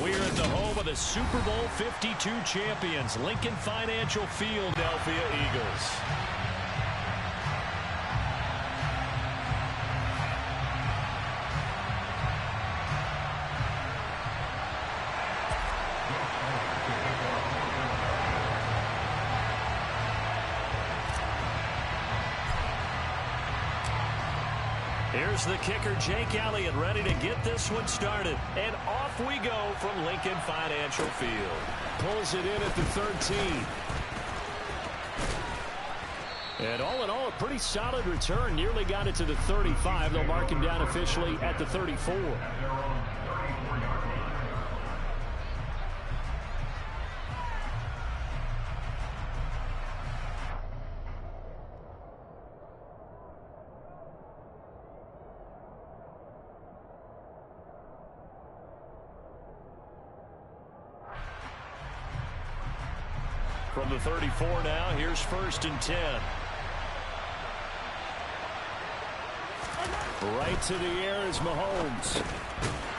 We're at the home of the Super Bowl 52 champions, Lincoln Financial Field, Philadelphia Eagles. Here's the kicker, Jake Elliott, ready to get this one started. And off we go from Lincoln Financial Field. Pulls it in at the 13. And all in all, a pretty solid return. Nearly got it to the 35. They'll mark him down officially at the 34. From the 34 now, here's 1st and 10. Right to the air is Mahomes.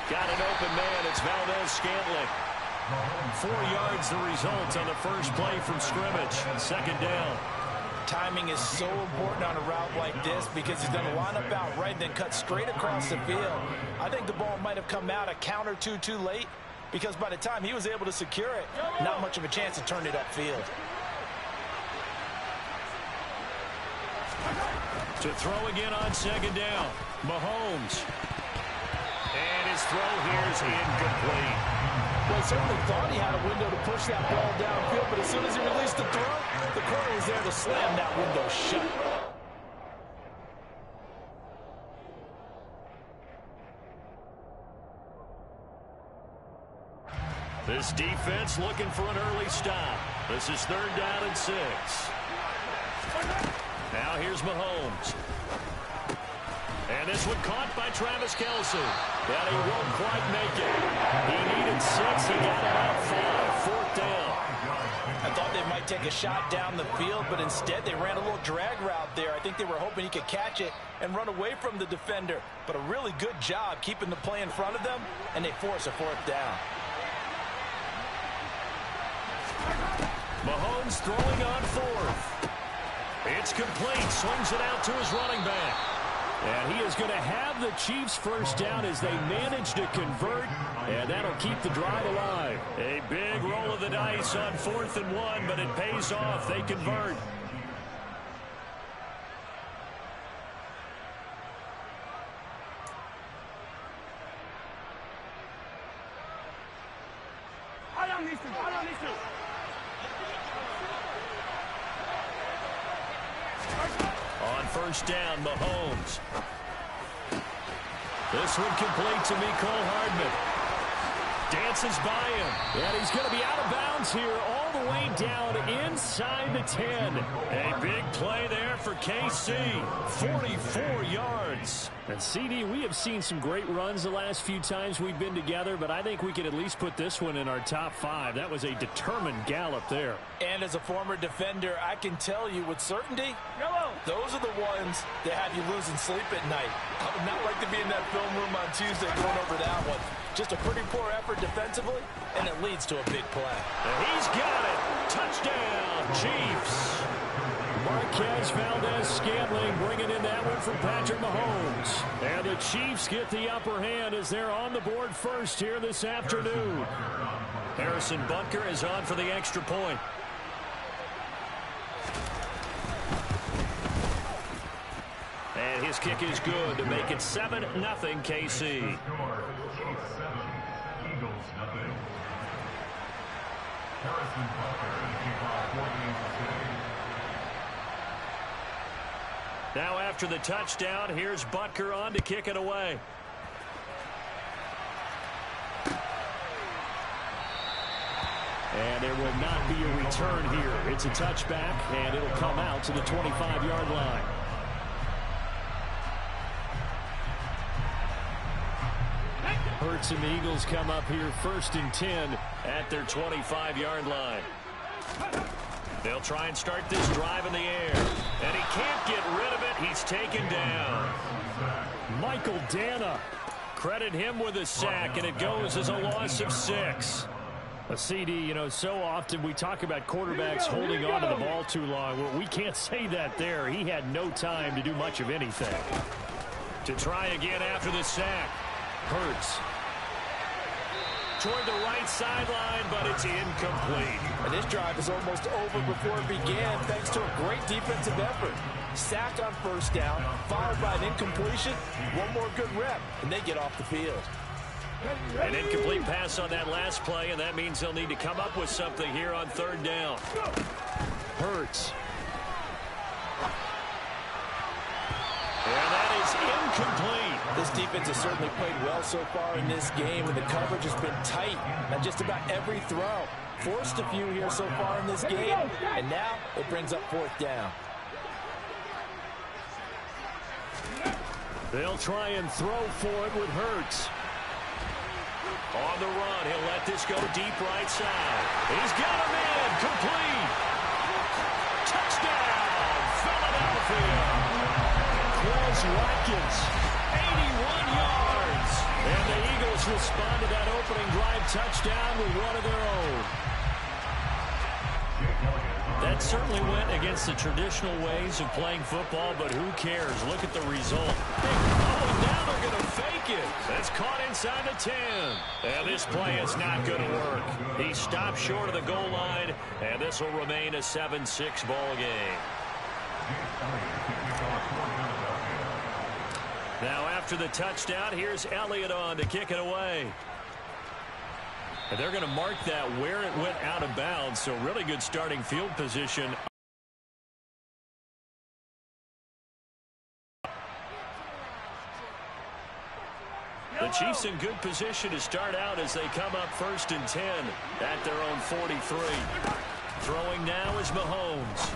Got an open man. It's Valdez-Scantling. 4 yards the result on the first play from scrimmage. 2nd down. Timing is so important on a route like this because he's going to line up out right, then cut straight across the field. I think the ball might have come out a count or two too late, because by the time he was able to secure it, not much of a chance to turn it upfield. To throw again on 2nd down, Mahomes. And his throw here is incomplete. Well, certainly thought he had a window to push that ball downfield, but as soon as he released the throw, the corner was there to slam that window shut. This defense looking for an early stop. This is 3rd down and 6. Now here's Mahomes. And this one caught by Travis Kelce. But he won't quite make it. He needed 6. He got about 5. 4th down. I thought they might take a shot down the field, but instead they ran a little drag route there. I think they were hoping he could catch it and run away from the defender. But a really good job keeping the play in front of them, and they force a 4th down. Mahomes throwing on 4th. It's complete. Swings it out to his running back. And he is going to have the Chiefs' 1st down as they manage to convert. And that'll keep the drive alive. A big roll of the dice on 4th and 1, but it pays off. They convert. On 1st down, Mahomes. This one complete to Mecole Hardman. Dances by him. And he's going to be out of bounds here all the way down inside the 10. A big play there for KC. 44 yards. And CD, we have seen some great runs the last few times we've been together, but I think we can at least put this one in our top 5. That was a determined gallop there. And as a former defender, I can tell you with certainty, those are the ones that have you losing sleep at night. I would not like to be in that film room on Tuesday going over that one. Just a pretty poor effort defensively, and it leads to a big play. And he's got it. Touchdown, Chiefs. Marquez Valdez-Scantling bringing in that one from Patrick Mahomes. And the Chiefs get the upper hand as they're on the board first here this afternoon. Harrison Butker is on for the extra point. And his kick is good to make it 7-0 KC. Now after the touchdown, here's Butker on to kick it away. And there will not be a return here. It's a touchback, and it'll come out to the 25-yard line. Hurts and the Eagles come up here 1st and 10 at their 25-yard line. They'll try and start this drive in the air. And he can't get rid of it. He's taken down. Michael Dana Credit him with a sack, and it goes as a loss of 6. A CD, you know, so often we talk about quarterbacks holding on to the ball too long. Well, we can't say that there. He had no time to do much of anything. To try again after the sack. Hurts. Toward the right sideline, but it's incomplete. And this drive is almost over before it began thanks to a great defensive effort. Sack on first down, followed by an incompletion. One more good rep, and they get off the field. An incomplete pass on that last play, and that means they'll need to come up with something here on third down. Hurts. And that is incomplete. This defense has certainly played well so far in this game, and the coverage has been tight on just about every throw. Forced a few here so far in this game, and now it brings up fourth down. They'll try and throw for it with Hurts. On the run, he'll let this go deep right side. He's got him in, complete. Touchdown, Philadelphia. Quez Watkins, 81 yards. And the Eagles respond to that opening drive touchdown with one of their own. That certainly went against the traditional ways of playing football, but who cares? Look at the result. Oh, now they're going to fake it. That's caught inside the 10. And this play is not going to work. He stopped short of the goal line, and this will remain a 7-6 ball game. Now after the touchdown, here's Elliott on to kick it away. And they're going to mark that where it went out of bounds, so really good starting field position. The Chiefs in good position to start out as they come up 1st and 10 at their own 43. Throwing now is Mahomes.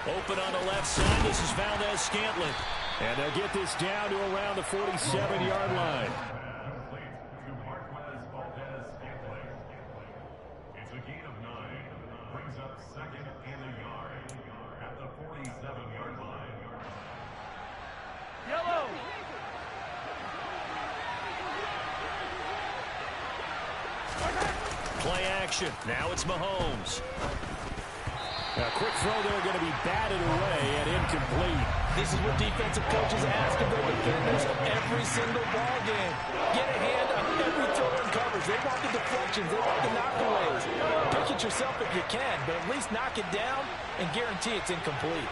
Open on the left side, this is Valdez-Scantling. And they'll get this down to around the 47-yard line. Play action. Now it's Mahomes. A quick throw there going to be batted away and incomplete. This is what defensive coaches ask of their defenders every single ball game. Get a hand on every throw and coverage. They want the deflections. They want the knockaways. Pick it yourself if you can, but at least knock it down and guarantee it's incomplete.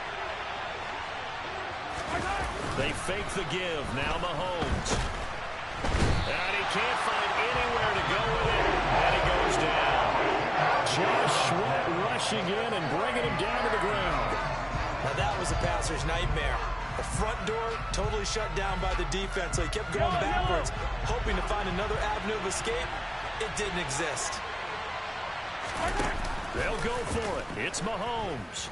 They fake the give. Now Mahomes. And he can't find anywhere to go with it. And he goes down. Josh Sweat rushing in and bringing him down to the ground. Now that was a passer's nightmare. The front door totally shut down by the defense, so he kept going backwards, hoping to find another avenue of escape. It didn't exist. They'll go for it. It's Mahomes.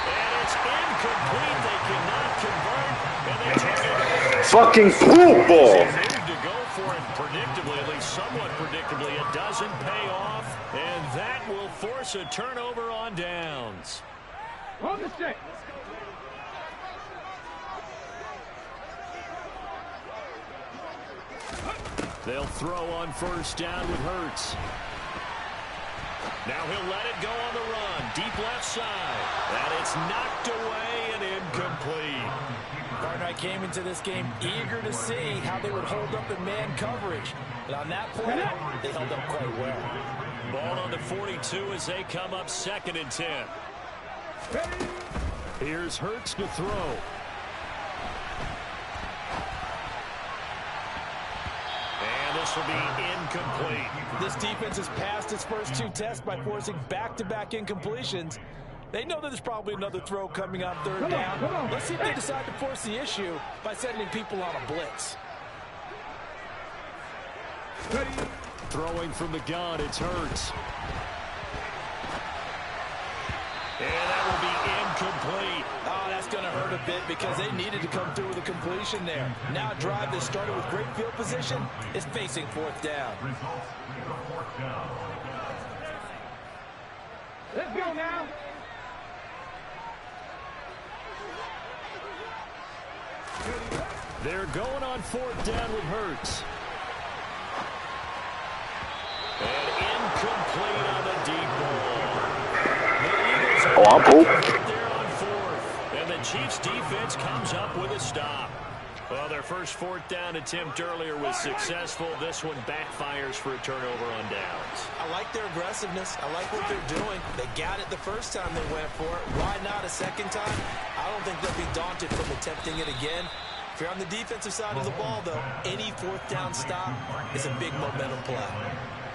And it's incomplete. They cannot convert. And they take it. Fucking poop ball. To go for it predictably, at least somewhat predictably. It doesn't pay off, and that will force a turnover on downs. On the stick. They'll throw on first down with Hurts. Now he'll let it go on the run. Deep left side. And it's knocked away and incomplete. Partner, I came into this game eager to see how they would hold up in man coverage. And on that play, they held up quite well. Ball on the 42 as they come up 2nd and 10. Here's Hurts to throw. And this will be incomplete. This defense has passed its first 2 tests by forcing back-to-back incompletions. They know that there's probably another throw coming on 3rd down. Let's see if they decide to force the issue by sending people on a blitz. Throwing from the gun, it's Hurts. And that will be incomplete. Oh, that's going to hurt a bit because they needed to come through with a completion there. Now a drive that started with great field position is facing 4th down. Let's go now. They're going on fourth down with Hurts. And incomplete on the deep ball. The Eagles are there on fourth. And the Chiefs defense comes up with a stop. Well, their first fourth down attempt earlier was successful. This one backfires for a turnover on downs. I like their aggressiveness. I like what they're doing. They got it the first time they went for it. Why not a second time? I don't think they'll be daunted from attempting it again. If you're on the defensive side of the ball, though, any fourth down stop is a big momentum play.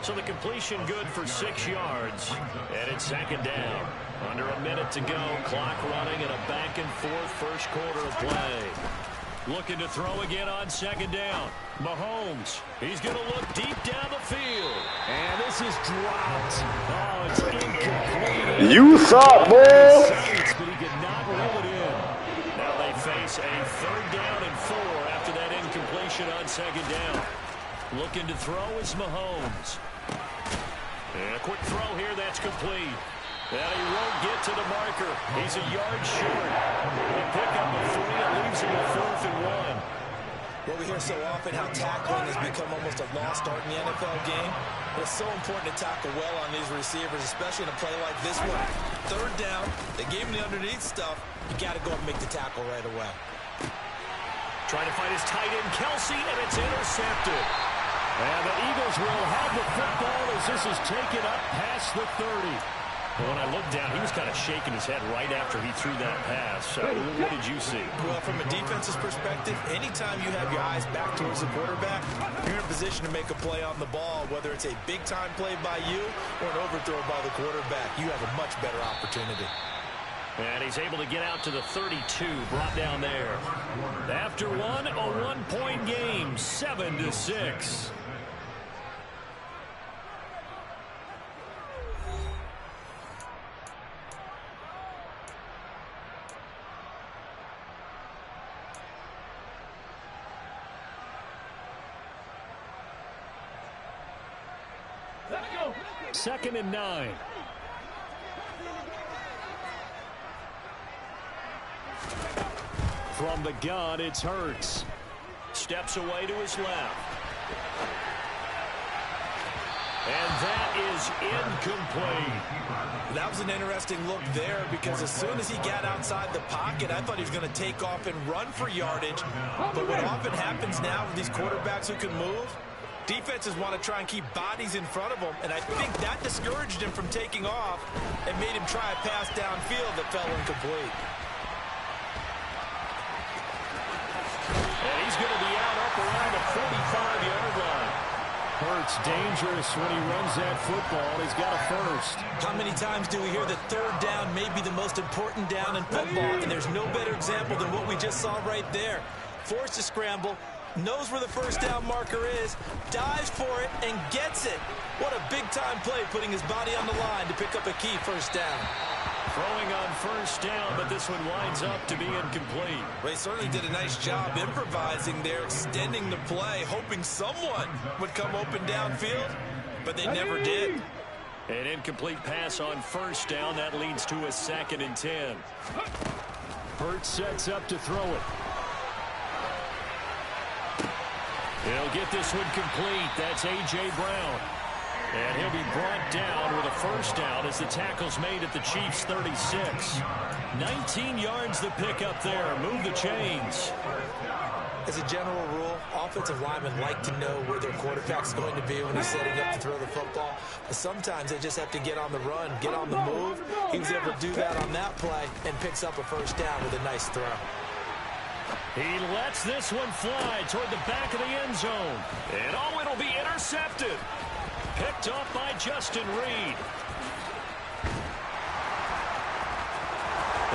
So the completion good for 6 yards. And it's second down. Under a minute to go. Clock running and a back-and-forth first quarter of play. Looking to throw again on second down. Mahomes, he's going to look deep down the field. And this is dropped. Oh, it's incomplete. You suck, boy. But he could not reel it in. Now they face a third down and 4 after that incompletion on second down. Looking to throw is Mahomes. And a quick throw here, that's complete. And he won't get to the marker. He's a yard short. They pick up a 3. It leaves him with 4th and 1. Well, we hear so often how tackling has become almost a lost art in the NFL game. It's so important to tackle well on these receivers, especially in a play like this one. Third down, they gave him the underneath stuff. You got to go and make the tackle right away. Trying to find his tight end, Kelsey, and it's intercepted. And the Eagles will have the football as this is taken up past the 30. When I looked down, he was kind of shaking his head right after he threw that pass. What did you see? Well, from a defense's perspective, anytime you have your eyes back towards the quarterback, you're in a position to make a play on the ball, whether it's a big-time play by you or an overthrow by the quarterback. You have a much better opportunity. And he's able to get out to the 32, brought down there. After one, a one-point game, 7-6. Second and 9. From the gun, it's Hurts. Steps away to his left. And that is incomplete. That was an interesting look there because as soon as he got outside the pocket, I thought he was going to take off and run for yardage. But what often happens now with these quarterbacks who can move, defenses want to try and keep bodies in front of them, and I think that discouraged him from taking off and made him try a pass downfield that fell incomplete. And he's going to be out up around the 45-yard line. Hurts dangerous when he runs that football. He's got a first. How many times do we hear that third down may be the most important down in football, and there's no better example than what we just saw right there. Forced to scramble, knows where the first down marker is, dives for it, and gets it. What a big-time play, putting his body on the line to pick up a key first down. Throwing on first down, but this one winds up to be incomplete. They certainly did a nice job improvising there, extending the play, hoping someone would come open downfield, but they never did. An incomplete pass on first down. That leads to a 2nd and 10. Hurts sets up to throw it. He'll get this one complete. That's A.J. Brown. And he'll be brought down with a first down as the tackle's made at the Chiefs' 36. 19 yards the pick up there. Move the chains. As a general rule, offensive linemen like to know where their quarterback's going to be when he's setting up to throw the football. But sometimes they just have to get on the run, get on the move. He was able to do that on that play and picks up a first down with a nice throw. He lets this one fly toward the back of the end zone. And oh, it'll be intercepted. Picked off by Justin Reed.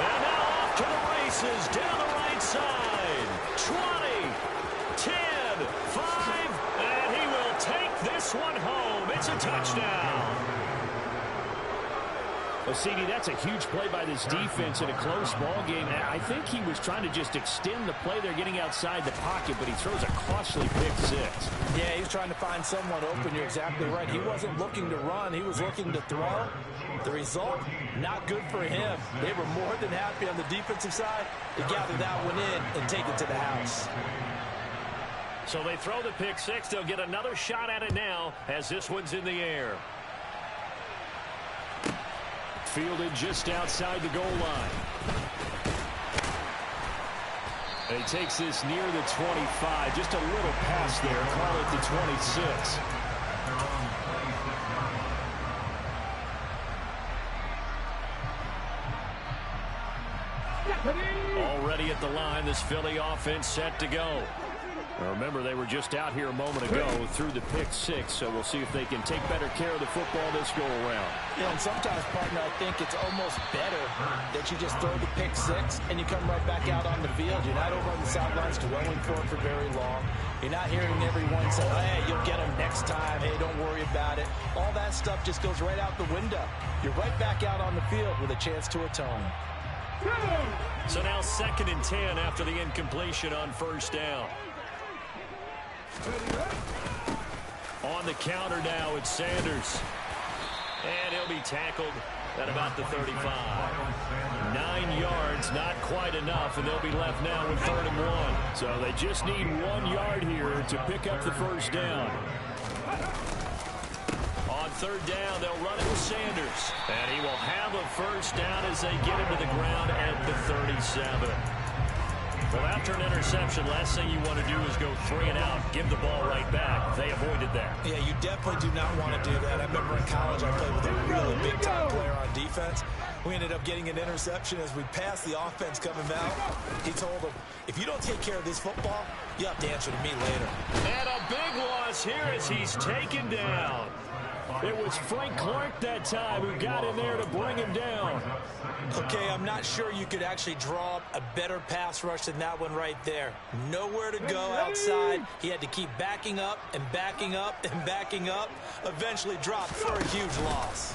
And now off to the races down the right side. 20, 10, 5, and he will take this one home. It's a touchdown. Well, CD, that's a huge play by this defense in a close ball game. I think he was trying to just extend the play there, getting outside the pocket, but he throws a costly pick six. Yeah, he's trying to find someone open. You're exactly right. He wasn't looking to run. He was looking to throw. The result, not good for him. They were more than happy on the defensive side to gather that one in and take it to the house. So they throw the pick six. They'll get another shot at it now as this one's in the air. Fielded just outside the goal line. And he takes this near the 25. Just a little pass there. Call it the 26. Already at the line, this Philly offense set to go. Now remember, they were just out here a moment ago through the pick six, so we'll see if they can take better care of the football this go-around. Yeah, and sometimes, partner, I think it's almost better that you just throw the pick six and you come right back out on the field. You're not over on the sidelines dwelling for it for very long. You're not hearing everyone say, hey, you'll get them next time. Hey, don't worry about it. All that stuff just goes right out the window. You're right back out on the field with a chance to atone. So now 2nd and 10 after the incompletion on first down. On the counter now, it's Sanders. And he'll be tackled at about the 35. 9 yards, not quite enough, and they'll be left now with 3rd and 1. So they just need 1 yard here to pick up the first down. On 3rd down, they'll run it with Sanders. And he will have a first down as they get him to the ground at the 37. Well, after an interception, last thing you want to do is go 3 and out, give the ball right back. They avoided that. Yeah, you definitely do not want to do that. I remember in college I played with a really big-time player on defense. We ended up getting an interception as we passed the offense coming out. He told him, if you don't take care of this football, you'll have to answer to me later. And a big loss here as he's taken down. It was Frank Clark that time who got in there to bring him down. Okay, I'm not sure you could actually draw up a better pass rush than that one right there. Nowhere to go outside. He had to keep backing up and backing up and backing up. Eventually dropped for a huge loss.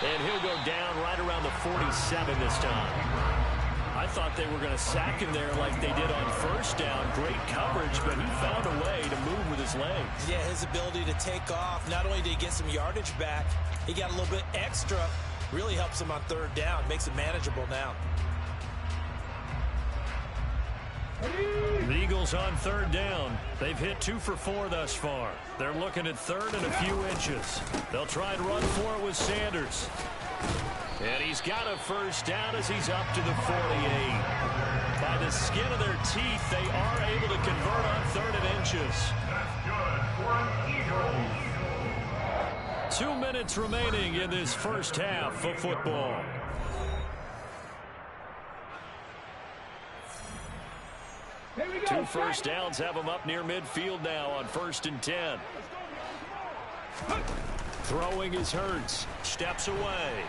And he'll go down right around the 47 this time. I thought they were going to sack him there like they did on first down. Great coverage, but he found a way to move with his legs. Yeah, his ability to take off. Not only did he get some yardage back, he got a little bit extra. Really helps him on 3rd down. Makes it manageable now. The Eagles on 3rd down. They've hit 2 for 4 thus far. They're looking at 3rd and a few inches. They'll try and run for it with Sanders. And he's got a first down as he's up to the 48. By the skin of their teeth, they are able to convert on 3rd and inches. 2 minutes remaining in this first half of football. Two first downs have them up near midfield now on 1st and 10. Throwing is Hurts. Steps away.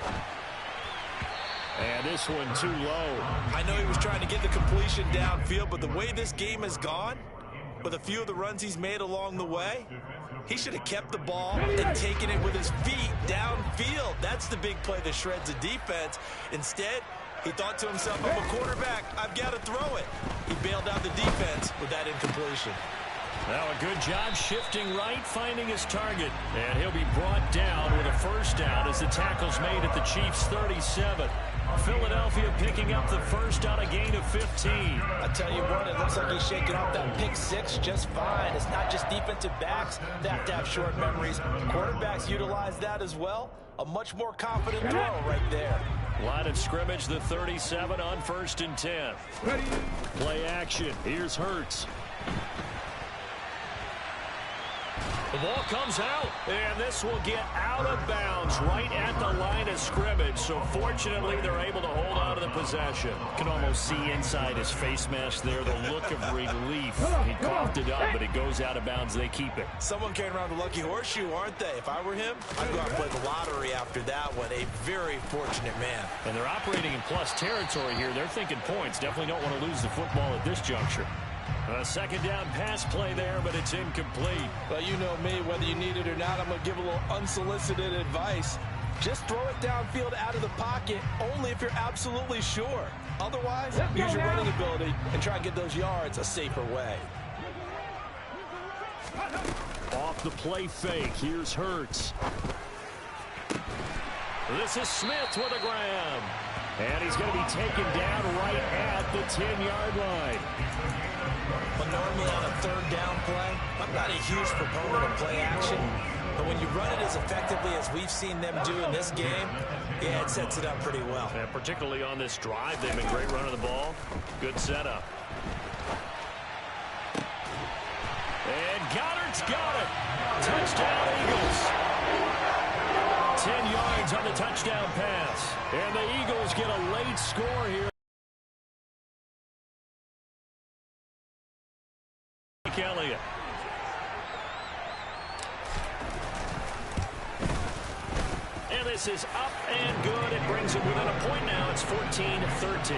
And this one too low. I know he was trying to get the completion downfield, but the way this game has gone, with a few of the runs he's made along the way, he should have kept the ball and taken it with his feet downfield. That's the big play that shreds the defense. Instead, he thought to himself, I'm a quarterback, I've got to throw it. He bailed out the defense with that incompletion. Now a good job shifting right, finding his target. And he'll be brought down with a first down as the tackle's made at the Chiefs' 37. Philadelphia picking up the first on a gain of 15. I tell you what, it looks like he's shaking off that pick six just fine. It's not just defensive backs that have to have short memories. Quarterbacks utilize that as well. A much more confident throw right there. Line of scrimmage, the 37 on 1st and 10. Play action. Here's Hurts. The ball comes out, and this will get out of bounds right at the line of scrimmage. So fortunately, they're able to hold on to the possession. You can almost see inside his face mask there the look of relief. He coughed it up, but it goes out of bounds. They keep it. Someone carrying around the lucky horseshoe, aren't they? If I were him, I'd go out and play the lottery after that one. A very fortunate man. And they're operating in plus territory here. They're thinking points. Definitely don't want to lose the football at this juncture. A second down pass play there, but it's incomplete. Well, you know me, whether you need it or not, I'm going to give a little unsolicited advice. Just throw it downfield out of the pocket, only if you're absolutely sure. Otherwise, use your running ability and try and get those yards a safer way. Off the play fake, here's Hurts. This is Smith with a grab. And he's going to be taken down right at the 10-yard line. Well, normally on a third down play, I'm not a huge proponent of play action. But when you run it as effectively as we've seen them do in this game, yeah, it sets it up pretty well. And particularly on this drive, they've been great running the ball. Good setup. And Goddard's got it. Touchdown, Eagles. 10 yards on the touchdown pass. And the Eagles get a late score here. Elliott. And this is up and good. It brings them within a point now. It's 14-13.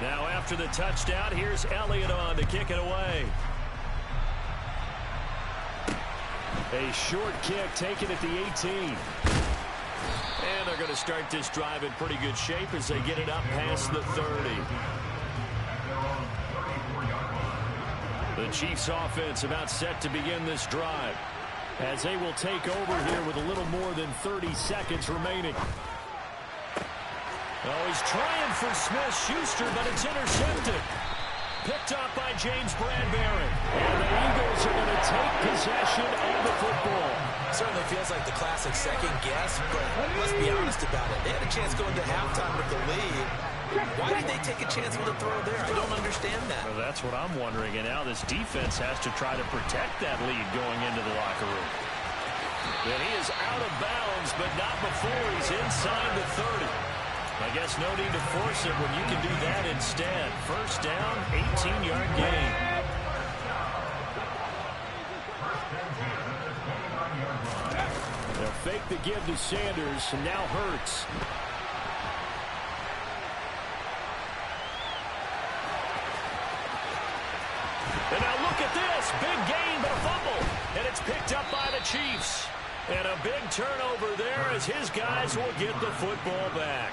Now after the touchdown, here's Elliott on to kick it away. A short kick taken at the 18. And they're going to start this drive in pretty good shape as they get it up past the 30. The Chiefs offense about set to begin this drive as they will take over here with a little more than 30 seconds remaining. Oh, he's trying for Smith-Schuster, but it's intercepted. Picked up by James Bradbury. And the Eagles are going to take possession of the football. Certainly feels like the classic second guess, but let's be honest about it. They had a chance going to halftime with the lead. Why did they take a chance with a throw there? I don't understand that. Well, that's what I'm wondering. And now this defense has to try to protect that lead going into the locker room. And he is out of bounds, but not before he's inside the 30. I guess no need to force it when you can do that instead. First down, 18-yard gain. They'll fake the give to Sanders, and now Hurts. And now look at this. Big gain, but a fumble. And it's picked up by the Chiefs. And a big turnover there as his guys will get the football back.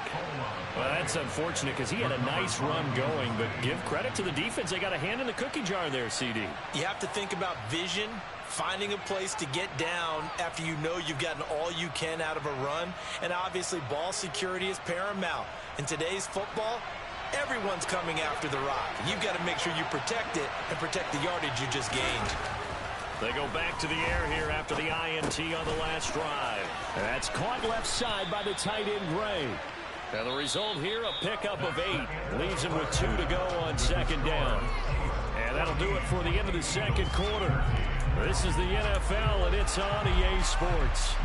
Well, that's unfortunate because he had a nice run going, but give credit to the defense. They got a hand in the cookie jar there, CD. You have to think about vision, finding a place to get down after you know you've gotten all you can out of a run. And obviously, ball security is paramount. In today's football, everyone's coming after the rock. You've got to make sure you protect it and protect the yardage you just gained. They go back to the air here after the INT on the last drive. That's caught left side by the tight end, Gray. And the result here, a pickup of 8. Leaves him with 2 to go on second down. And that'll do it for the end of the second quarter. This is the NFL, and it's on EA Sports.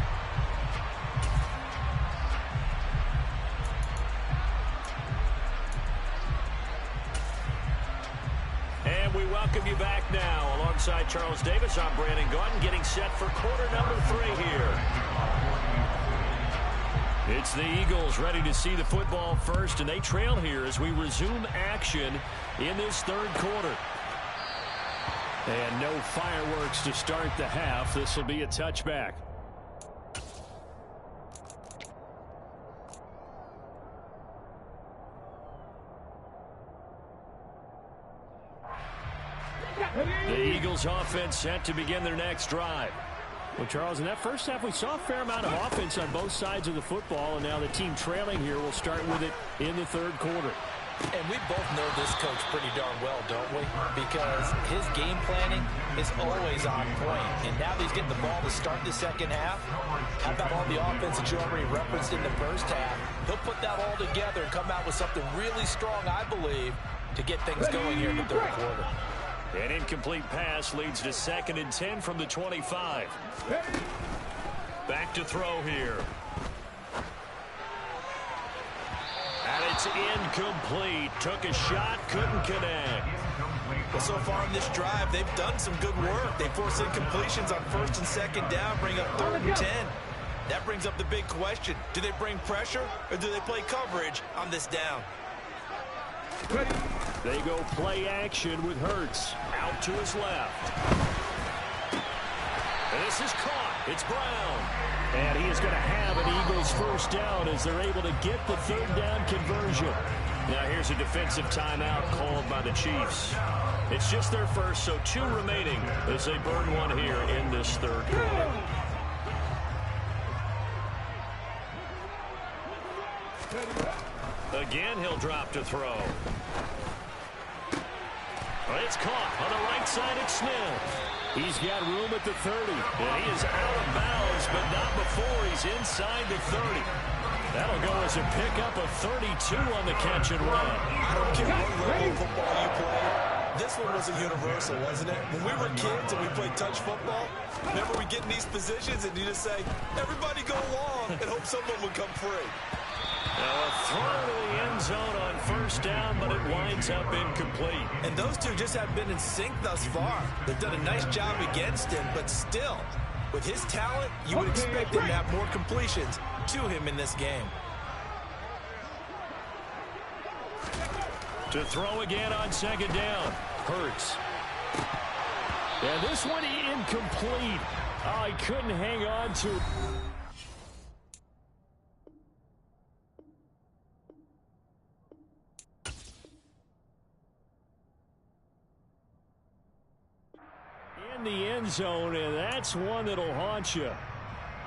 And we welcome you back now. Alongside Charles Davis, I'm Brandon Gaudin, getting set for quarter number 3 here. It's the Eagles ready to see the football first, and they trail here as we resume action in this third quarter. And no fireworks to start the half. This will be a touchback. The Eagles offense set to begin their next drive. Well, Charles, in that first half, we saw a fair amount of offense on both sides of the football, and now the team trailing here will start with it in the third quarter. And we both know this coach pretty darn well, don't we? Because his game planning is always on point. And now that he's getting the ball to start the second half, how about all the offense that you already referenced in the first half? He'll put that all together and come out with something really strong, I believe, to get things going here in the third quarter. An incomplete pass leads to 2nd and 10 from the 25. Back to throw here. And it's incomplete. Took a shot, couldn't connect. Well, so far in this drive, they've done some good work. They force incompletions on 1st and 2nd down, bring up 3rd and 10. That brings up the big question. Do they bring pressure or do they play coverage on this down? They go play action with Hurts. Out to his left. This is caught. It's Brown. And he is going to have an Eagles first down as they're able to get the third down conversion. Now here's a defensive timeout called by the Chiefs. It's just their first, so 2 remaining as they burn one here in this third quarter. Again, he'll drop to throw. It's caught on the right side of Smith. He's got room at the 30. And he is out of bounds, but not before he's inside the 30. That'll go as a pickup of 32 on the catch and run. I don't care what level of football you play. This one was a universal, wasn't it? When we were kids and we played touch football, remember we get in these positions and you just say, everybody go along, and hope someone would come free. Now a throw to the end zone on first down, but it winds up incomplete. And those two just have been in sync thus far. They've done a nice job against him, but still, with his talent, you would expect him to have more completions to him in this game. To throw again on second down. Hurts. And this one incomplete. Oh, he couldn't hang on to it. In the end zone, and that's one that'll haunt you.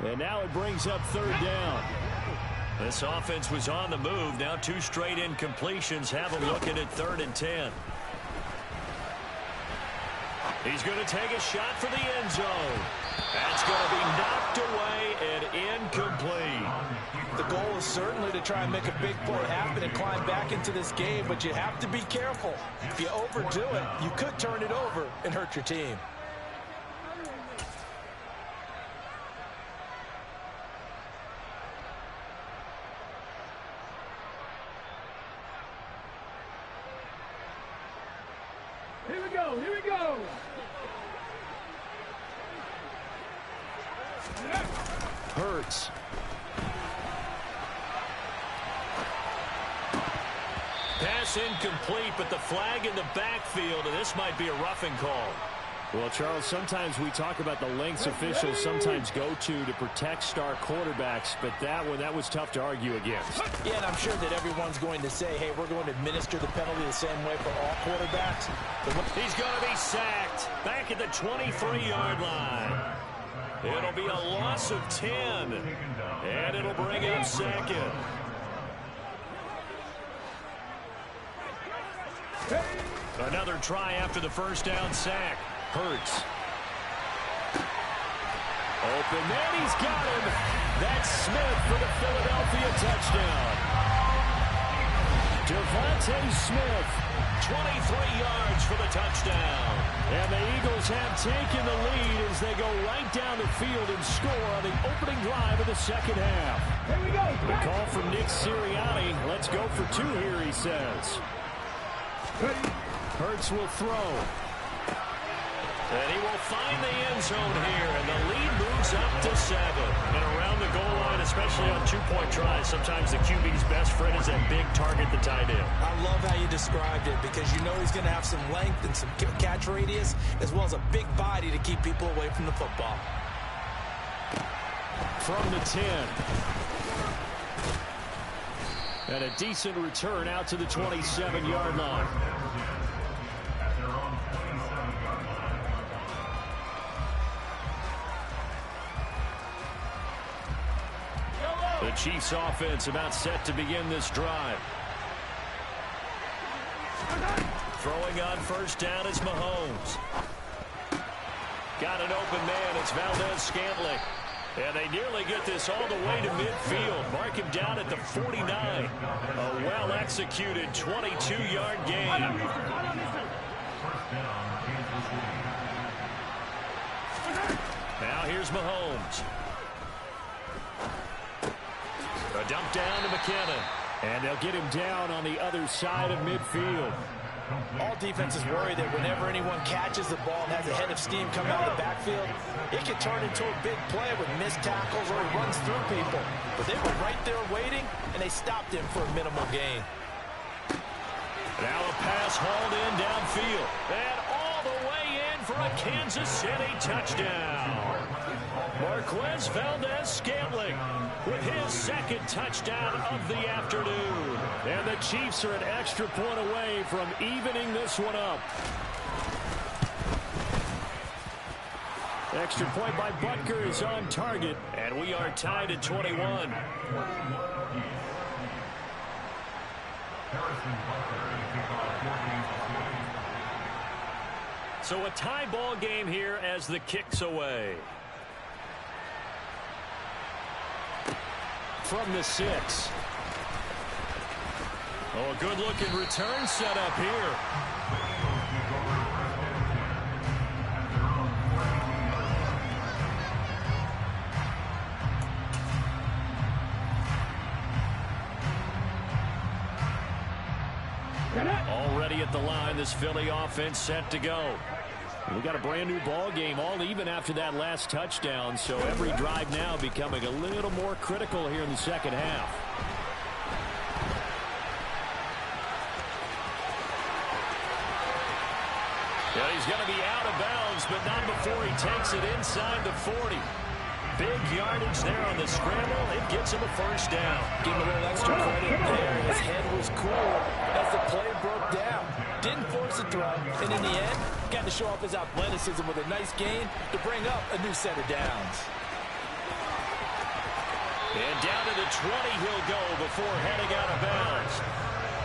And now it brings up third down. This offense was on the move. Now 2 straight incompletions have them looking at 3rd and 10. He's going to take a shot for the end zone. That's going to be knocked away and incomplete. The goal is certainly to try and make a big play happen and climb back into this game, but you have to be careful. If you overdo it, you could turn it over and hurt your team. Here we go, here we go. Hurts. Pass incomplete, but the flag in the backfield, and this might be a roughing call. Well, Charles, sometimes we talk about the lengths officials sometimes go to protect star quarterbacks, but that was tough to argue against. Yeah, and I'm sure that everyone's going to say, hey, we're going to administer the penalty the same way for all quarterbacks. He's going to be sacked back at the 23-yard line. It'll be a loss of 10, and it'll bring up second. Another try after the first down sack. Hurts. Open man, he's got him. That's Smith for the Philadelphia touchdown. Devontae Smith, 23 yards for the touchdown. And the Eagles have taken the lead as they go right down the field and score on the opening drive of the second half. Here we go. The call from Nick Sirianni. Let's go for 2 here, he says. Hurts will throw. And he will find the end zone here, and the lead moves up to 7. And around the goal line, especially on 2-point tries, sometimes the QB's best friend is that big target, the tight end. I love how you described it because you know he's going to have some length and some catch radius as well as a big body to keep people away from the football. From the 10. And a decent return out to the 27-yard line. The Chiefs offense about set to begin this drive. Throwing on first down is Mahomes. Got an open man. It's Valdez-Scantling. And they nearly get this all the way to midfield. Mark him down at the 49. A well-executed 22-yard gain. Now here's Mahomes. A dump down to McKinnon. And they'll get him down on the other side of midfield. All defenses worry that whenever anyone catches the ball and has a head of steam coming out of the backfield, it can turn into a big play with missed tackles or he runs through people. But they were right there waiting, and they stopped him for a minimal gain. Now a pass hauled in downfield. And all the way in for a Kansas City touchdown. Marquez Valdez-Scantling with his second touchdown of the afternoon. And the Chiefs are an extra point away from evening this one up. Extra point by Butker is on target, and we are tied at 21. So a tie ball game here as the kick's away. From the 6. Oh, a good-looking return set up here. Already at the line, this Philly offense set to go. We got a brand new ball game, all even after that last touchdown, so every drive now becoming a little more critical here in the second half. Yeah, he's going to be out of bounds, but not before he takes it inside the 40. Big yardage there on the scramble. It gets him a first down. Give him a little extra credit there. His head was cool as the play broke down. Didn't force a throw, and in the end, got to show off his athleticism with a nice gain to bring up a new set of downs. And down to the 20 he'll go before heading out of bounds.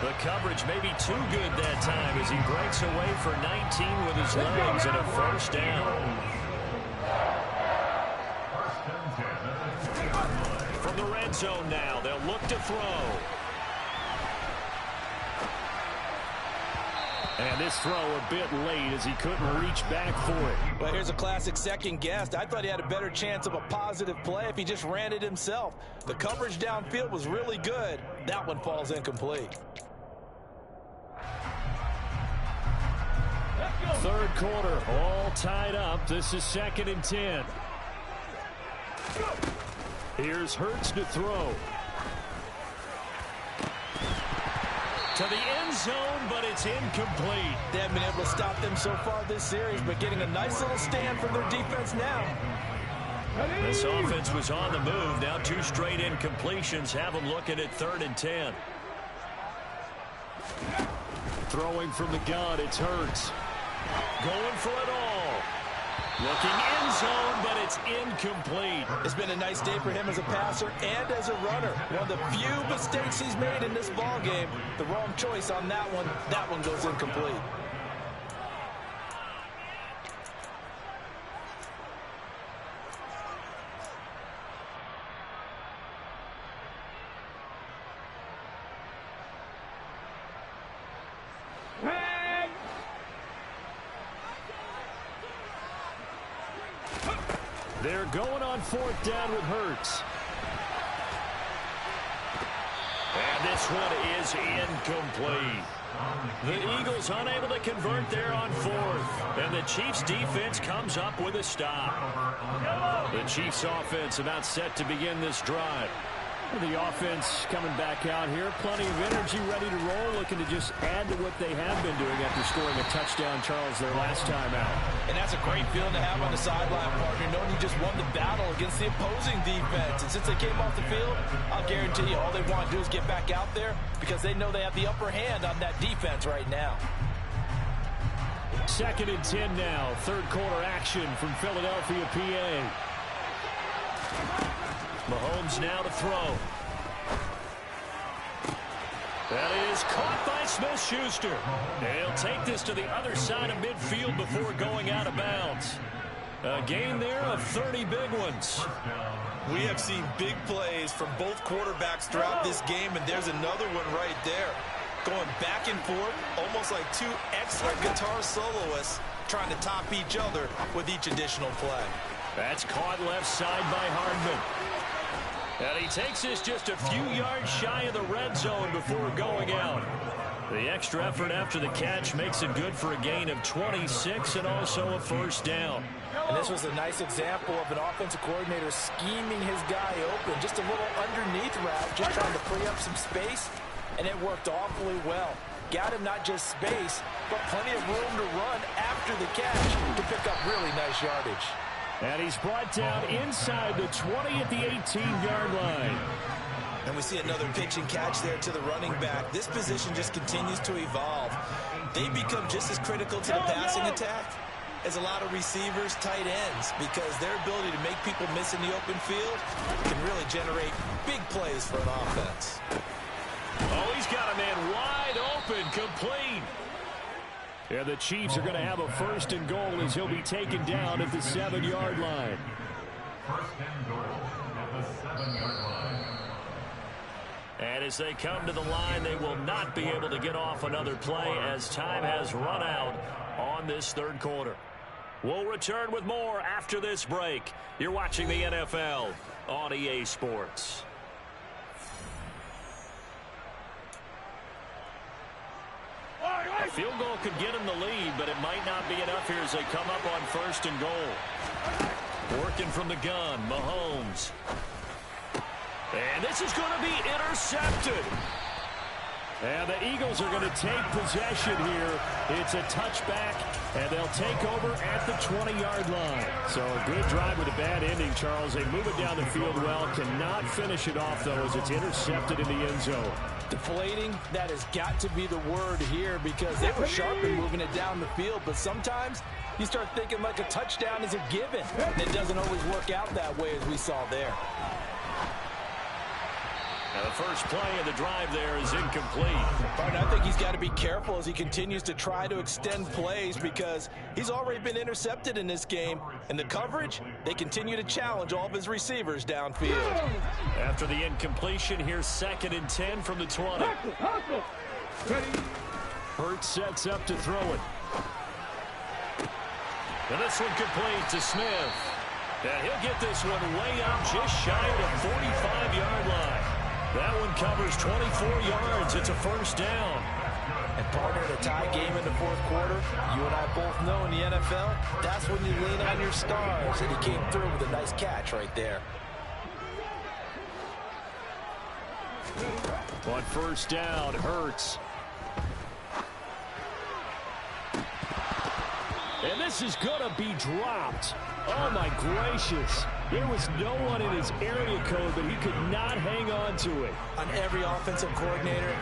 The coverage may be too good that time as he breaks away for 19 with his legs and a first down. From the red zone now, they'll look to throw. And this throw a bit late as he couldn't reach back for it. Well, here's a classic second guess. I thought he had a better chance of a positive play if he just ran it himself. The coverage downfield was really good. That one falls incomplete. Third quarter, all tied up. This is 2nd and 10. Here's Hurts to throw. To the end zone, but it's incomplete. They haven't been able to stop them so far this series, but getting a nice little stand from their defense now. This offense was on the move. Now 2 straight incompletions have them looking at 3rd and 10. Throwing from the gun, it's Hurts. Going for it all. Looking end zone, but it's incomplete. It's been a nice day for him as a passer and as a runner. One of the few mistakes he's made in this ball game. The wrong choice on that one. That one goes incomplete. They're going on 4th down with Hurts. And this one is incomplete. The Eagles unable to convert there on 4th. And the Chiefs defense comes up with a stop. The Chiefs offense about set to begin this drive. The offense coming back out here. Plenty of energy, ready to roll, looking to just add to what they have been doing after scoring a touchdown, Charles, their last time out. And that's a great feeling to have on the sideline, partner, knowing you just won the battle against the opposing defense. And since they came off the field, I'll guarantee you all they want to do is get back out there because they know they have the upper hand on that defense right now. 2nd and 10 now. Third quarter action from Philadelphia, PA. Mahomes now to throw. That is caught by Smith-Schuster. They'll take this to the other side of midfield before going out of bounds. A gain there of 30 big ones. We have seen big plays from both quarterbacks throughout this game, and there's another one right there. Going back and forth, almost like 2 excellent guitar soloists trying to top each other with each additional play. That's caught left side by Hardman. And he takes this just a few yards shy of the red zone before going out. The extra effort after the catch makes it good for a gain of 26 and also a first down. And this was a nice example of an offensive coordinator scheming his guy open. Just a little underneath route, just trying to free up some space, and it worked awfully well. Got him not just space, but plenty of room to run after the catch to pick up really nice yardage. And he's brought down inside the 20 at the 18-yard line. And we see another pitch and catch there to the running back. This position just continues to evolve. They become just as critical to the passing attack as a lot of receivers, tight ends, because their ability to make people miss in the open field can really generate big plays for an offense. Oh, he's got a man wide open, complete. Yeah, the Chiefs are going to have a first and goal as he'll be taken down at the 7-yard line. First and goal at the 7-yard line. And as they come to the line, they will not be able to get off another play as time has run out on this third quarter. We'll return with more after this break. You're watching the NFL on EA Sports. A field goal could get him the lead, but it might not be enough here as they come up on first and goal. Working from the gun, Mahomes. And this is going to be intercepted. And the Eagles are going to take possession here. It's a touchback, and they'll take over at the 20-yard line. So a good drive with a bad ending, Charles. They move it down the field well. Cannot finish it off, though, as it's intercepted in the end zone. Deflating, that has got to be the word here because they were sharp in moving it down the field. But sometimes you start thinking like a touchdown is a given. And it doesn't always work out that way as we saw there. Now the first play of the drive there is incomplete. But I think he's got to be careful as he continues to try to extend plays because he's already been intercepted in this game. And the coverage, they continue to challenge all of his receivers downfield. After the incompletion, here's 2nd and 10 from the 20. Hurts sets up to throw it. And this one complete to Smith. And he'll get this one way up just shy of the 45-yard line. That one covers 24 yards. It's a first down. And partner, in a tie game in the fourth quarter, you and I both know in the NFL, that's when you lean on your stars. And he came through with a nice catch right there. On first down, Hurts. And this is going to be dropped. Oh, my gracious. There was no one in his area code, but he could not hang on to it. On every offensive coordinator,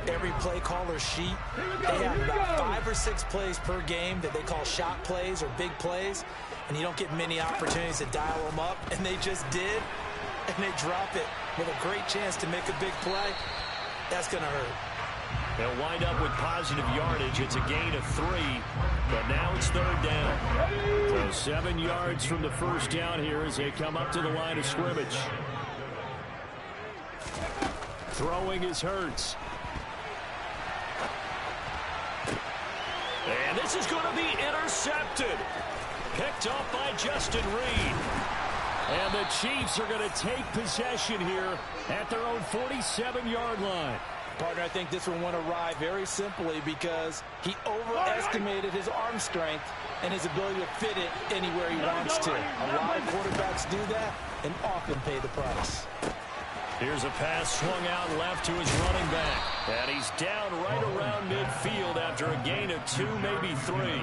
every play caller sheet, they have about 5 or 6 plays per game that they call shot plays or big plays, and you don't get many opportunities to dial them up, and they just did, and they drop it with a great chance to make a big play. That's going to hurt. They'll wind up with positive yardage. It's a gain of 3, but now it's third down. So 7 yards from the first down here as they come up to the line of scrimmage. Throwing is Hurts. And this is going to be intercepted. Picked off by Justin Reed. And the Chiefs are going to take possession here at their own 47-yard line. Partner, I think this one went awry very simply because he overestimated his arm strength and his ability to fit it anywhere he wants to. A lot of quarterbacks do that and often pay the price. Here's a pass swung out left to his running back. And he's down right around midfield after a gain of 2, maybe 3.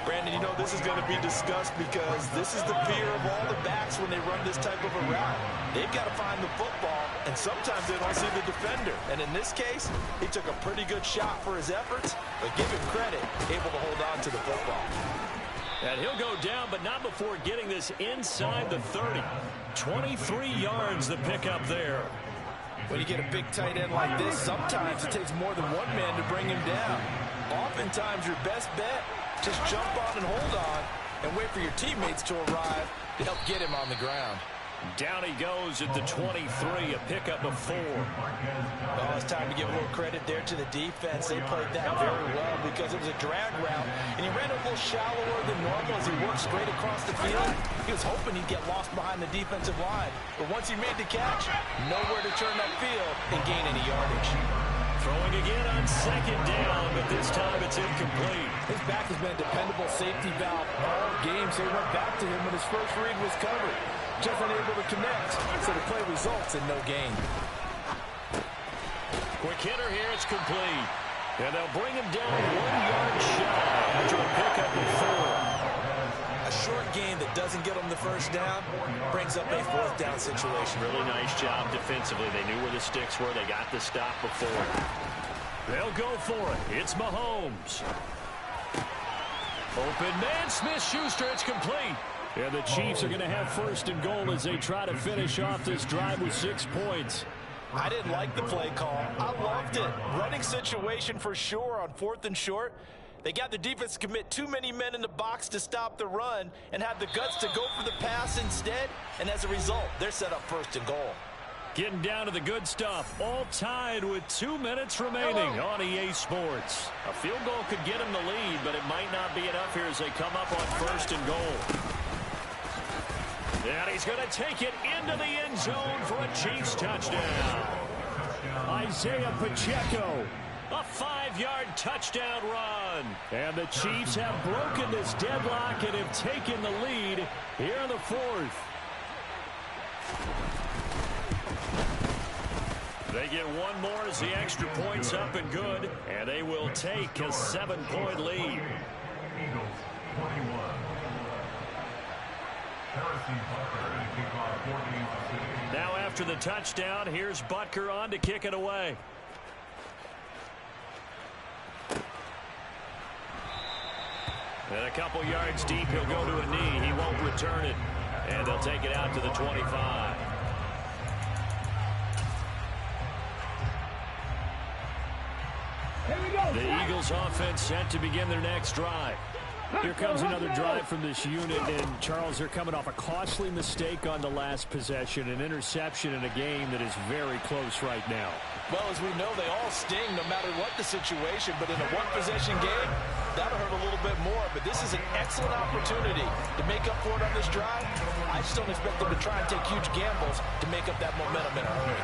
Brandon, you know this is going to be discussed because this is the fear of all the backs when they run this type of a route. They've got to find the football, and sometimes they don't see the defender. And in this case, he took a pretty good shot for his efforts, but give him credit, able to hold on to the football. And he'll go down, but not before getting this inside the 30. 23 yards the pickup there. When you get a big tight end like this, sometimes it takes more than one man to bring him down. Oftentimes, your best bet, just jump on and hold on and wait for your teammates to arrive to help get him on the ground. Down he goes at the 23, a pickup of 4. Well, it's time to give a little credit there to the defense. They played that very well because it was a drag route, and he ran a little shallower than normal as he worked straight across the field. He was hoping he'd get lost behind the defensive line, but once he made the catch, nowhere to turn that field and gain any yardage. Throwing again on second down, but this time it's incomplete. His back has been a dependable safety valve all game, so he went back to him when his first read was covered. Just unable to connect, so the play results in no gain. Quick hitter here, it's complete. And they'll bring him down 1 yard shy after a pickup of 4. A short game that doesn't get them the first down brings up a 4th down situation. Really nice job defensively. They knew where the sticks were. They got the stop before. They'll go for it. It's Mahomes. Open man, Smith-Schuster. It's complete. And the Chiefs are going to have 1st and goal as they try to finish off this drive with 6 points. I didn't like the play call. I loved it. Running situation for sure on 4th and short. They got the defense to commit too many men in the box to stop the run and have the guts to go for the pass instead. And as a result, they're set up 1st and goal. Getting down to the good stuff. All tied with 2 minutes remaining on EA Sports. A field goal could get them the lead, but it might not be enough here as they come up on 1st and goal. And he's going to take it into the end zone for a Chiefs touchdown. Isaiah Pacheco, a 5-yard touchdown run. And the Chiefs have broken this deadlock and have taken the lead here in the 4th. They get one more as the extra point's up and good, and they will take a 7-point lead. Eagles 21. Now after the touchdown, here's Butker on to kick it away. And a couple yards deep, he'll go to a knee. He won't return it. And they'll take it out to the 25. The Eagles offense set to begin their next drive. Here comes another drive from this unit, and Charles, they're coming off a costly mistake on the last possession, an interception in a game that is very close right now. Well, as we know, they all sting no matter what the situation, but in a one-possession game, that'll hurt a little bit more. But this is an excellent opportunity to make up for it on this drive. I just don't expect them to try and take huge gambles to make up that momentum in a hurry.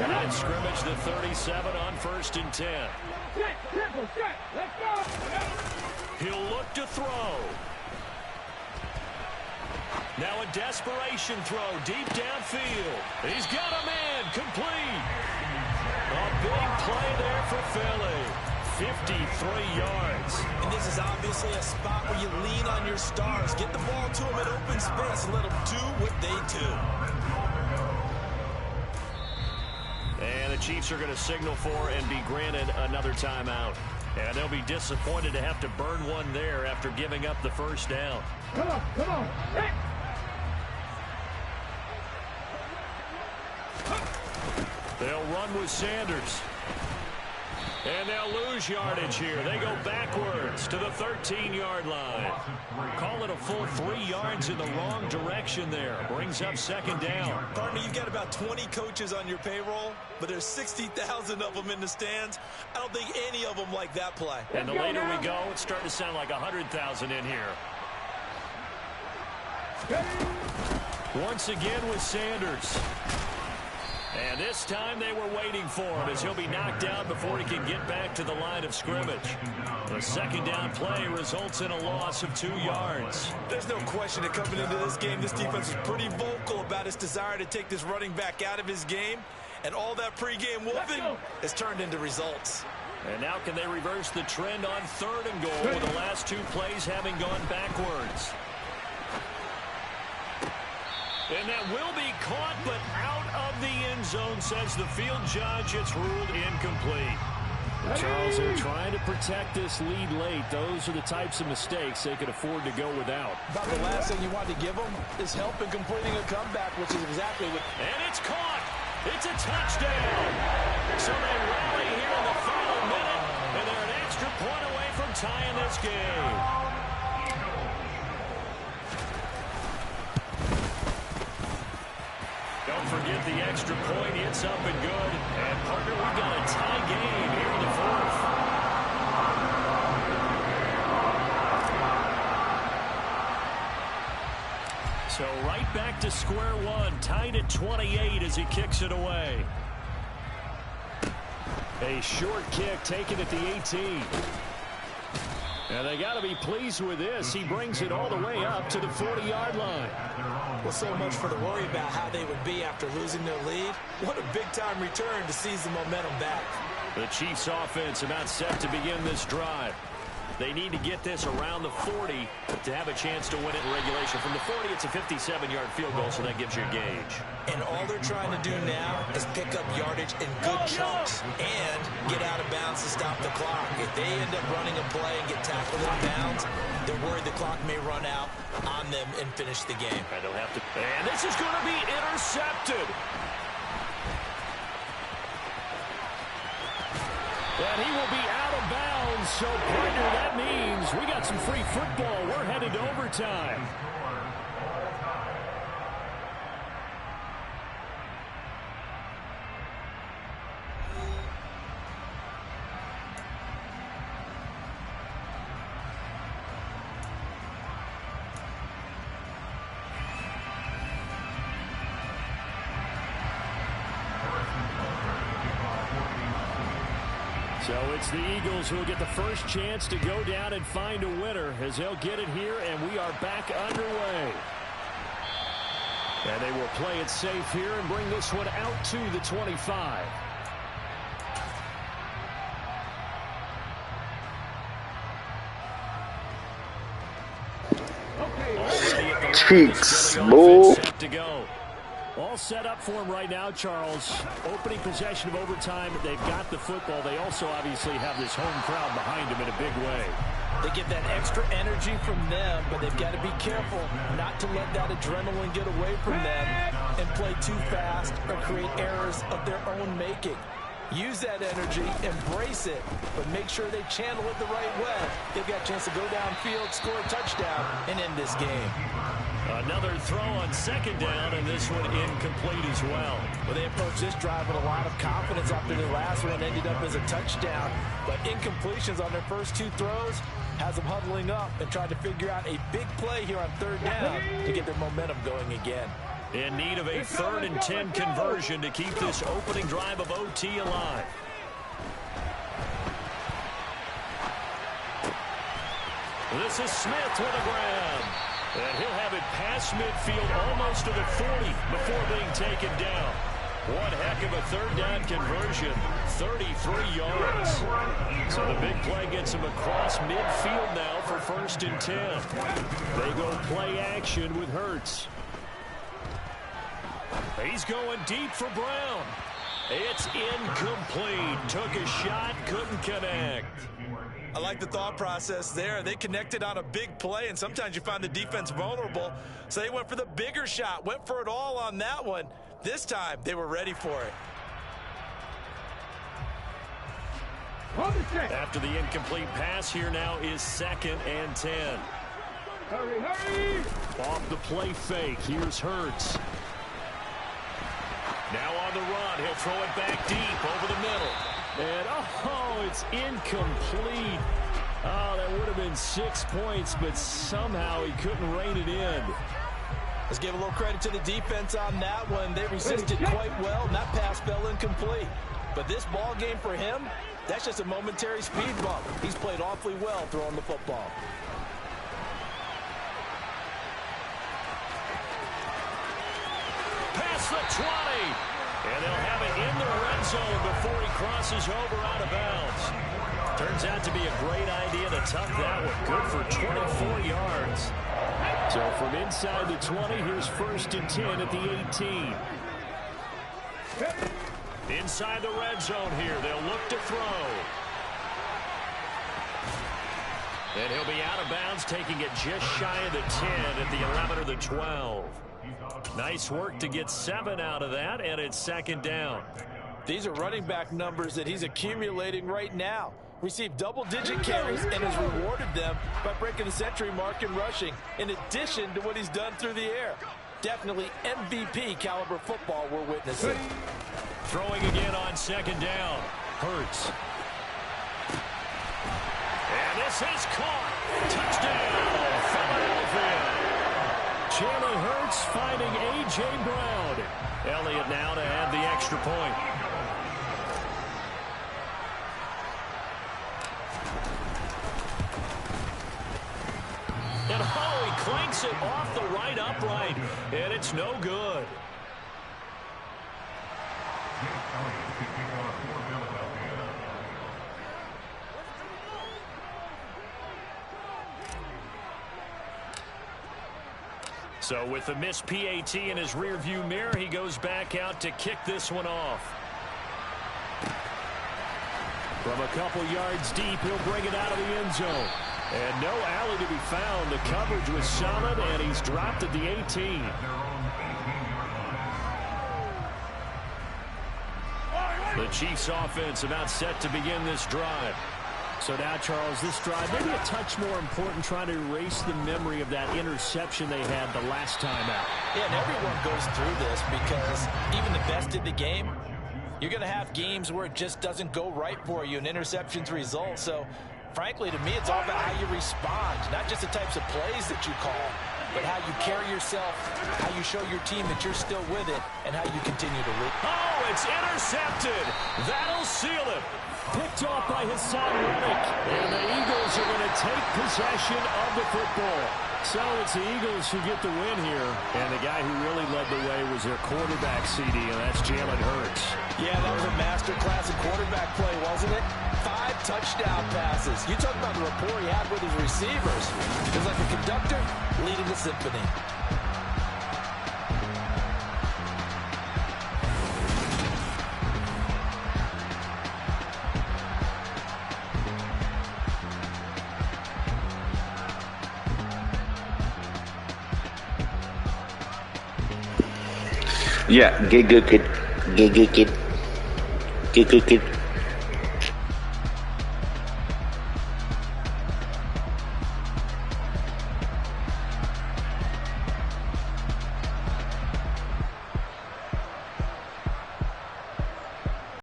Line scrimmage, the 37 on 1st and 10. Let's go. He'll look to throw. Now a desperation throw deep downfield. He's got a man complete. A big play there for Philly. 53 yards. And this is obviously a spot where you lean on your stars. Get the ball to them in open space and let them do what they do. And the Chiefs are going to signal for and be granted another timeout. And they'll be disappointed to have to burn one there after giving up the 1st down. Come on, come on. Hey. They'll run with Sanders. And they'll lose yardage here. They go backwards to the 13-yard line. Call it a full 3 yards in the wrong direction there. Brings up 2nd down. Partner, you've got about 20 coaches on your payroll, but there's 60,000 of them in the stands. I don't think any of them like that play. And the later we go, it's starting to sound like 100,000 in here. Once again with Sanders. And this time they were waiting for him as he'll be knocked down before he can get back to the line of scrimmage. The 2nd down play results in a loss of 2 yards. There's no question that coming into this game, this defense is pretty vocal about its desire to take this running back out of his game. And all that pregame wolfing has turned into results. And now can they reverse the trend on 3rd and goal with the last 2 plays having gone backwards? And that will be caught, but out of the end zone, says the field judge. It's ruled incomplete. Charles, they're trying to protect this lead late. Those are the types of mistakes they could afford to go without. About the last thing you want to give them is help in completing a comeback, which is exactly what... And it's caught. It's a touchdown. So they rally here in the final minute, and they're an extra point away from tying this game. Don't forget the extra point. It's up and good. And, partner, we've got a tie game here in the 4th. So right back to square one. Tied at 28 as he kicks it away. A short kick taken at the 18. And they got to be pleased with this. He brings it all the way up to the 40-yard line. Well, so much for the worry about how they would be after losing their lead. What a big-time return to seize the momentum back. The Chiefs offense about set to begin this drive. They need to get this around the 40 to have a chance to win it in regulation. From the 40, it's a 57-yard field goal, so that gives you a gauge. And all they're trying to do now is pick up yardage in good chunks and get out of bounds to stop the clock. If they end up running a play and get tackled in bounds, they're worried the clock may run out on them and finish the game. And they'll have to. And this is going to be intercepted. And he will be out of bounds. So, partner, that means we got some free football. We're headed to overtime. So it's the Eagles who will get the first chance to go down and find a winner as they'll get it here, and we are back underway. And they will play it safe here and bring this one out to the 25. Cheeks, bull. Set to go. All set up for him right now, Charles. Opening possession of overtime. They've got the football. They also obviously have this home crowd behind them in a big way. They get that extra energy from them, but they've got to be careful not to let that adrenaline get away from them and play too fast or create errors of their own making. Use that energy, embrace it, but make sure they channel it the right way. They've got a chance to go downfield, score a touchdown, and end this game. Another throw on second down, and this one incomplete as well. Well, they approached this drive with a lot of confidence after their last one, ended up as a touchdown. But incompletions on their first two throws has them huddling up and trying to figure out a big play here on third down to get their momentum going again. In need of a 3rd and 10 conversion to keep this opening drive of OT alive. This is Smith with a grab. And he'll have it past midfield almost to the 40 before being taken down. One heck of a 3rd down conversion, 33 yards. So the big play gets him across midfield now for 1st and 10. They go play action with Hurts. He's going deep for Brown. It's incomplete. Took a shot, couldn't connect. I like the thought process there. They connected on a big play, and sometimes you find the defense vulnerable. So they went for the bigger shot, went for it all on that one. This time, they were ready for it. After the incomplete pass, here now is 2nd and 10. Hurry, hurry! Off the play fake, here's Hurts. Now on the run, he'll throw it back deep over the middle. And, oh, it's incomplete. Oh, that would have been 6 points, but somehow he couldn't rein it in. Let's give a little credit to the defense on that one. They resisted quite well, and that pass fell incomplete. But this ball game for him, that's just a momentary speed bump. He's played awfully well throwing the football. Past the 20. And they'll have it in the red zone before he crosses over out of bounds. Turns out to be a great idea to tuck that one. Good for 24 yards. So from inside the 20, here's 1st and 10 at the 18. Inside the red zone here, they'll look to throw. And he'll be out of bounds, taking it just shy of the 10 at the 11 or the 12. Nice work to get 7 out of that, and it's 2nd down. These are running back numbers that he's accumulating right now. Received double-digit carries and has rewarded them by breaking the century mark in rushing, in addition to what he's done through the air. Definitely MVP caliber football we're witnessing. Throwing again on 2nd down. Hurts. And this is caught. Touchdown, Philadelphia. Jalen Hurts finding A.J. Brown. Elliott now to add the extra point. And oh, he clanks it off the right upright. And it's no good. So with the missed PAT in his rearview mirror, he goes back out to kick this one off. From a couple yards deep, he'll bring it out of the end zone. And no alley to be found. The coverage was solid, and he's dropped at the 18. The Chiefs offense about set to begin this drive. So now, Charles, this drive maybe a touch more important, trying to erase the memory of that interception they had the last time out. Yeah, and everyone goes through this because even the best in the game, you're going to have games where it just doesn't go right for you, and interceptions result. So, frankly, to me, it's all about how you respond, not just the types of plays that you call, but how you carry yourself, how you show your team that you're still with it, and how you continue to lead. Oh, it's intercepted. That'll seal it. Picked off by Hassan Reddick. And the Eagles are going to take possession of the football. So it's the Eagles who get the win here. And the guy who really led the way was their quarterback, CD, and that's Jalen Hurts. Yeah, that was a masterclass in quarterback play, wasn't it? 5 touchdown passes. You talk about the rapport he had with his receivers. It was like a conductor leading the symphony. Yeah, get good, kid. Get good, kid. Get good, kid.